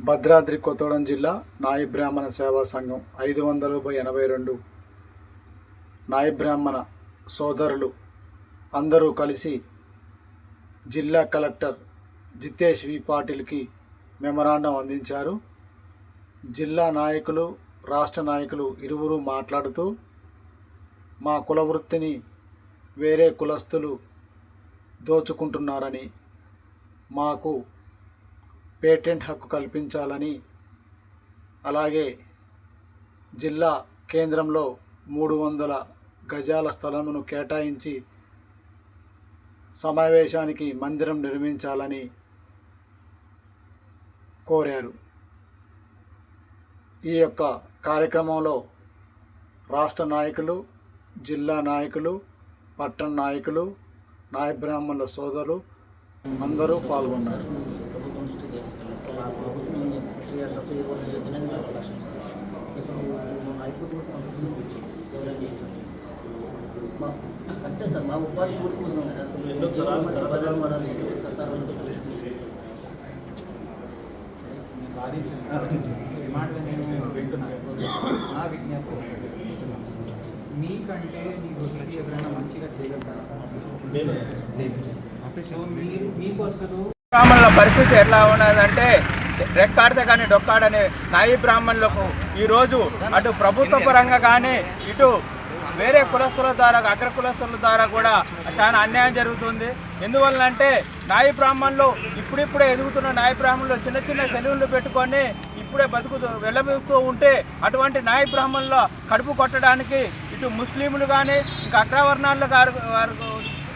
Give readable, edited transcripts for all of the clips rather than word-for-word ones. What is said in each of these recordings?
భద్రాద్రి కొత్తగూడెం జిల్లా నాయి బ్రాహ్మణ సేవా సంఘం 500/82 నాయి బ్రాహ్మణ సోదరులు అందరూ కలిసి జిల్లా కలెక్టర్ జితేష్ వి పాటిల్కి మెమరాండం అందించారు. జిల్లా నాయకులు, రాష్ట్ర నాయకులు ఇరువురు మాట్లాడుతూ మా కుల వృత్తిని వేరే కులస్తులు దోచుకుంటున్నారని, మాకు పేటెంట్ హక్కు కల్పించాలని, అలాగే జిల్లా కేంద్రంలో 300 గజాల స్థలమును కేటాయించి సమావేశానికి మందిరం నిర్మించాలని కోరారు. ఈ యొక్క కార్యక్రమంలో రాష్ట్ర నాయకులు, జిల్లా నాయకులు, పట్టణ నాయకులు, నాయ బ్రాహ్మణుల సోదరులు అందరూ పాల్గొన్నారు. అంటే సార్ మా ఉపాధి కోరుకుంటున్నాం నేను వింటున్నాను. నా విజ్ఞాపన మీకంటే మీ వృత్తి ఎవరైనా మంచిగా చేయగలుగుతారా? సో మీకు అసలు బ్రాహ్మణుల పరిస్థితి ఎట్లా ఉన్నదంటే రెక్కాడితే కానీ డొక్కాడని నాయి బ్రాహ్మణులకు ఈరోజు అటు ప్రభుత్వ పరంగా కానీ ఇటు వేరే కులస్తుల ద్వారా, అగ్ర కులస్తుల ద్వారా కూడా చాలా అన్యాయం జరుగుతుంది. ఎందువల్లంటే నాయి బ్రాహ్మణులు ఇప్పుడిప్పుడే ఎదుగుతున్న నాయి బ్రాహ్మణులు చిన్న చిన్న సెలవులు పెట్టుకొని ఇప్పుడే వెళ్ళబూస్తూ ఉంటే అటువంటి నాయి బ్రాహ్మణుల కడుపు కొట్టడానికి ఇటు ముస్లింలు కానీ ఇంకా అగ్రవర్ణాలు వారు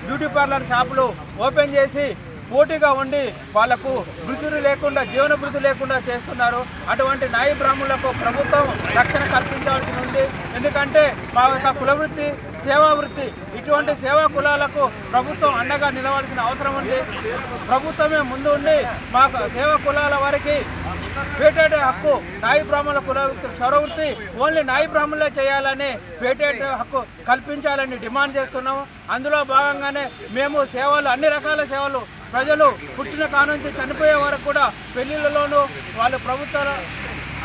బ్యూటీ పార్లర్ షాపులు ఓపెన్ చేసి పోటీగా ఉండి వాళ్లకు వృత్తులు లేకుండా, జీవన వృత్తి లేకుండా చేస్తున్నారు. అటువంటి నాయి బ్రాహ్మణులకు ప్రభుత్వం రక్షణ కల్పించాల్సి ఉంది. ఎందుకంటే మా యొక్క కుల వృత్తి, సేవా వృత్తి, ఇటువంటి సేవా కులాలకు ప్రభుత్వం అండగా నిలవాల్సిన అవసరం ఉంది. ప్రభుత్వమే ముందు ఉండి మా సేవా కులాల వారికి పేటెంట్ హక్కు, నాయి బ్రాహ్మణుల కుల వృత్తి ఓన్లీ నాయి బ్రాహ్మణులే చేయాలని పేటెంట్ హక్కు కల్పించాలని డిమాండ్ చేస్తున్నాము. అందులో భాగంగానే మేము సేవలు, అన్ని రకాల సేవలు, ప్రజలు పుట్టిన కానుంచి చనిపోయే వరకు కూడా పెళ్లిళ్ళలోనూ వాళ్ళ ప్రభుత్వాల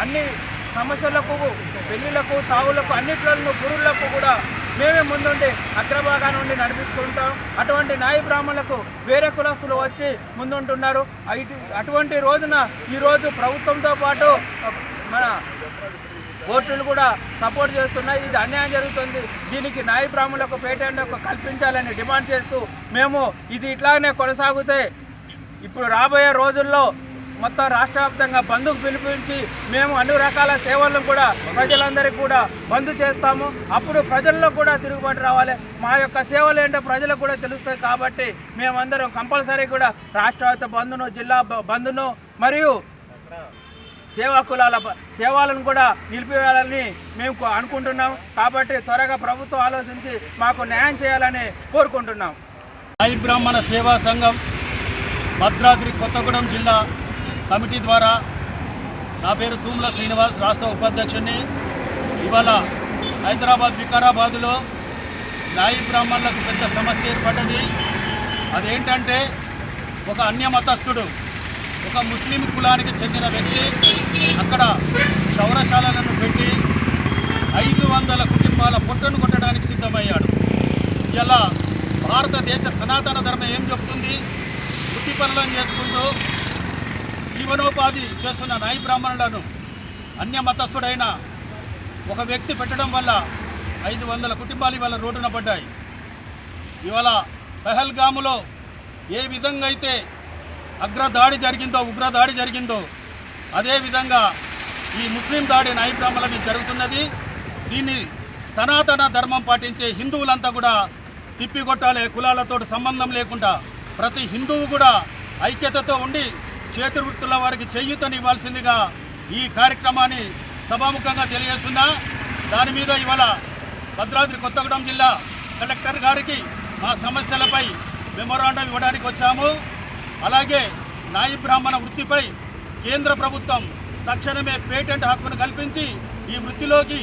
అన్ని సమస్యలకు, పెళ్లిళ్లకు, చావులకు, అన్నిట్లను గురువులకు కూడా మేమే ముందుండి అగ్రభాగా నుండి నడిపిస్తుంటాం. అటువంటి నాయి బ్రాహ్మణులకు వేరే కులస్తులు వచ్చి ముందుంటున్నారు. అటువంటి రోజున ఈరోజు ప్రభుత్వంతో పాటు మన కోర్టులు కూడా సపోర్ట్ చేస్తున్నాయి. ఇది అన్యాయం జరుగుతుంది. దీనికి నాయి బ్రాహ్మణులకు పేటెంట్ కల్పించాలని డిమాండ్ చేస్తూ మేము ఇది ఇట్లానే కొనసాగితే ఇప్పుడు రాబోయే రోజుల్లో మొత్తం రాష్ట్ర వ్యాప్తంగా బంద్కు పిలిపించి మేము అన్ని రకాల సేవలను కూడా ప్రజలందరికీ కూడా బంద్ చేస్తాము. అప్పుడు ప్రజల్లో కూడా తిరుగుబాటు రావాలి. మా యొక్క సేవలు ఏంటో ప్రజలకు కూడా తెలుస్తాయి. కాబట్టి మేమందరం కంపల్సరీ కూడా రాష్ట్ర వ్యాప్త బంద్ను, జిల్లా బంద్ను మరియు సేవా కులాల సేవలను కూడా నిలిపివేయాలని మేము అనుకుంటున్నాం. కాబట్టి త్వరగా ప్రభుత్వం ఆలోచించి మాకు న్యాయం చేయాలని కోరుకుంటున్నాం. నాయి బ్రాహ్మణ సేవా సంఘం భద్రాద్రి కొత్తగూడెం జిల్లా కమిటీ ద్వారా నా పేరు తూముల శ్రీనివాస్, రాష్ట్ర ఉపాధ్యక్షుడిని. ఇవాళ హైదరాబాద్, వికారాబాద్లో నాయి బ్రాహ్మణులకు పెద్ద సమస్య ఏర్పడ్డది. అదేంటంటే ఒక అన్యమతస్థుడు, ఒక ముస్లిం కులానికి చెందిన వ్యక్తి అక్కడ క్షౌరశాలను పెట్టి 500 కుటుంబాల పొట్టను కొట్టడానికి సిద్ధమయ్యాడు. ఇలా భారతదేశ సనాతన ధర్మం ఏం చెప్తుంది? వృత్తి పనులను చేసుకుంటూ జీవనోపాధి చేస్తున్న నాయి బ్రాహ్మణులను అన్యమతస్థుడైన ఒక వ్యక్తి పెట్టడం వల్ల 500 కుటుంబాలు ఇవాళ రోడ్డున పడ్డాయి. ఇవాళ పహల్గాములో ఏ విధంగా అయితే అగ్రదాడి జరిగిందో, ఉగ్రదాడి జరిగిందో, అదేవిధంగా ఈ ముస్లిం దాడి నాయి బ్రాహ్మణుల మీద జరుగుతున్నది. దీన్ని సనాతన ధర్మం పాటించే హిందువులంతా కూడా తిప్పికొట్టాలి. కులాలతో సంబంధం లేకుండా ప్రతి హిందువు కూడా ఐక్యతతో ఉండి చేతి వృత్తుల వారికి చేయూతనివ్వాల్సిందిగా ఈ కార్యక్రమాన్ని సభాముఖంగా తెలియజేస్తున్నా. దాని మీద ఇవాళ భద్రాద్రి కొత్తగూడెం జిల్లా కలెక్టర్ గారికి మా సమస్యలపై మెమోరాండం ఇవ్వడానికి వచ్చాము. అలాగే నాయి బ్రాహ్మణ వృత్తిపై కేంద్ర ప్రభుత్వం తక్షణమే పేటెంట్ హక్కును కల్పించి ఈ వృత్తిలోకి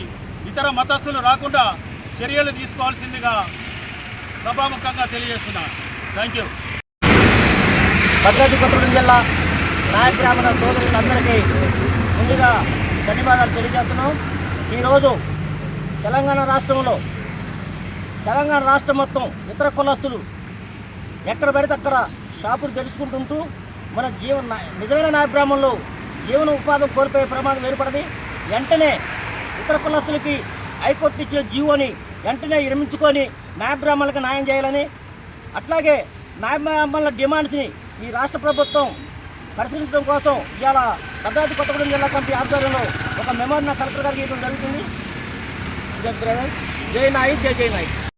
ఇతర మతస్థులు రాకుండా చర్యలు తీసుకోవాల్సిందిగా సభాముఖంగా తెలియజేస్తున్నాను. Thank you. భద్రాద్రి కొత్తగూడెం జిల్లా నాయక బ్రాహ్మణ సోదరులందరికీ ముందుగా ధన్యవాదాలు తెలియజేస్తున్నాం. ఈరోజు తెలంగాణ రాష్ట్రం మొత్తం ఇతర కులస్తులు ఎక్కడ పడితే అక్కడ షాపులు తెలుసుకుంటుంటూ మన నిజమైన నాయ బ్రాహ్మణులు జీవన ఉపాధి కోల్పోయే ప్రమాదం ఏర్పడింది. వెంటనే ఇతర కులస్తులకి హైకోర్టు ఇచ్చిన జీవోని వెంటనే విరమించుకొని నాయ బ్రాహ్మణులకు న్యాయం చేయాలని, అట్లాగే నాయ బ్రాహ్మణుల డిమాండ్స్ని ఈ రాష్ట్ర ప్రభుత్వం పరిశీలించడం కోసం ఇవాళ భద్రాద్రి కొత్తగూడెం జిల్లా కమిటీ ఆధ్వర్యంలో ఒక మెమోరిన కలెక్టర్ గారికి ఇవ్వడం జరుగుతుంది. జై నాయక్, జై నాయక్.